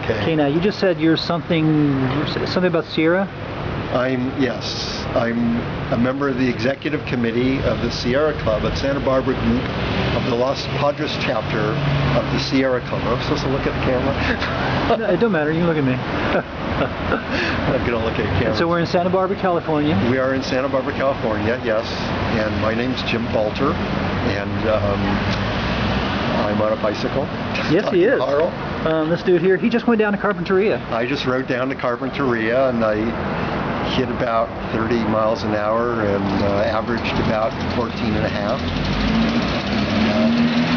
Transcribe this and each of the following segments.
Okay, now you just said you're something about Sierra? Yes, I'm a member of the executive committee of the Sierra Club at Santa Barbara group of the Los Padres chapter of the Sierra Club. Am I supposed to look at the camera? No, it don't matter, you can look at me. I'm going to look at camera. So we're in Santa Barbara, California. We are in Santa Barbara, California, yes. And my name's Jim Balter, and I'm on a bicycle. Yes, he is. Carl. This dude here, he just went down to Carpinteria. I just rode down to Carpinteria, and I hit about 30 miles an hour and averaged about 14 and a half.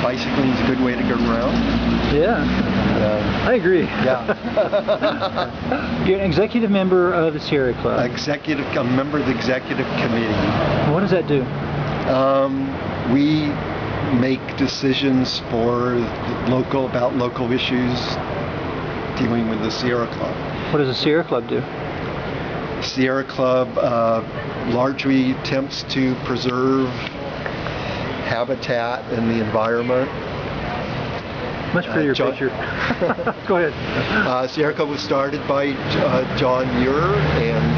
Bicycling is a good way to get around. Yeah, I agree. Yeah. You're an executive member of the Sierra Club. I'm a member of the executive committee. What does that do? We make decisions for about local issues dealing with the Sierra Club. What does the Sierra Club do? Sierra Club largely attempts to preserve habitat and the environment. Much prettier picture. Go ahead. Sierra Club was started by John Muir, and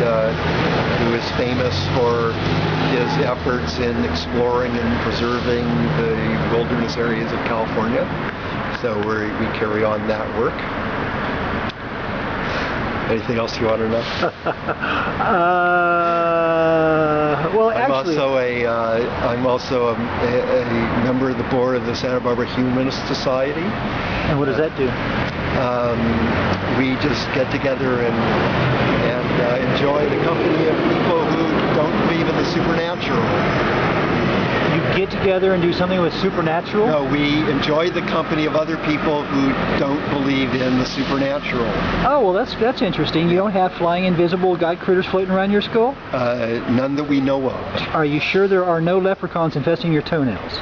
who is famous for his efforts in exploring and preserving the wilderness areas of California. So we carry on that work. Anything else you want to know? Well, actually, I'm also a member of the board of the Santa Barbara Humanist Society. And what does that do? We just get together and enjoy the company of people who don't believe in the supernatural. You get together and do something with supernatural? No, we enjoy the company of other people who don't believe in the supernatural. Oh, well, that's interesting. You don't have flying invisible guide critters floating around your skull? None that we know of. Are you sure there are no leprechauns infesting your toenails?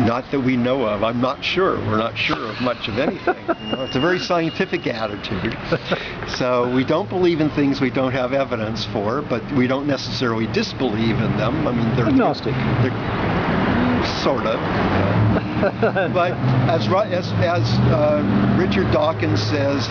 Not that we know of. I'm not sure. We're not sure of much of anything. It's a very scientific attitude. So we don't believe in things we don't have evidence for, but we don't necessarily disbelieve in them. I mean, they're agnostic. Sort of. But as Richard Dawkins says,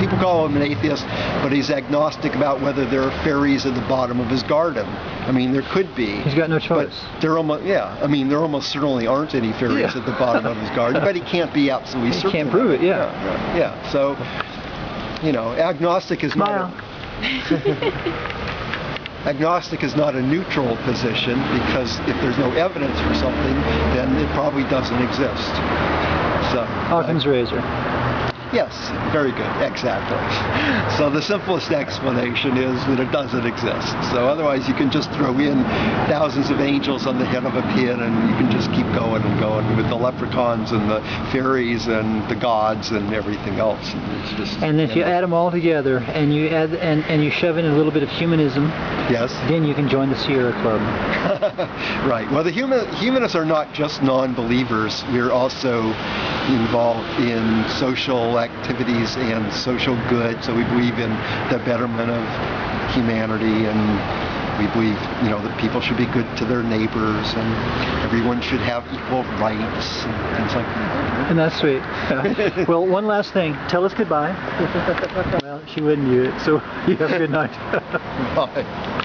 people call him an atheist, but he's agnostic about whether there are fairies at the bottom of his garden. I mean, there could be. He's got no choice. But there almost certainly aren't any fairies at the bottom of his garden, but he can't be absolutely certain. He can't prove it, Yeah. So, agnostic is not agnostic is not a neutral position, because if there's no evidence for something, then it probably doesn't exist. So Occam's razor. Yes, very good, exactly. So the simplest explanation is that it doesn't exist. So otherwise you can just throw in thousands of angels on the head of a pin, and you can just keep going and going with the leprechauns and the fairies and the gods and everything else. And if you add them all together and you add and you shove in a little bit of humanism, yes, then you can join the Sierra Club. Right. Well, the humanists are not just non-believers. We're also involved in social activities and social good. So we believe in the betterment of humanity, and we believe, that people should be good to their neighbors, and everyone should have equal rights and things like that. And that's sweet. Well, one last thing. Tell us goodbye. Well, she wouldn't do it, so you have a good night. Bye.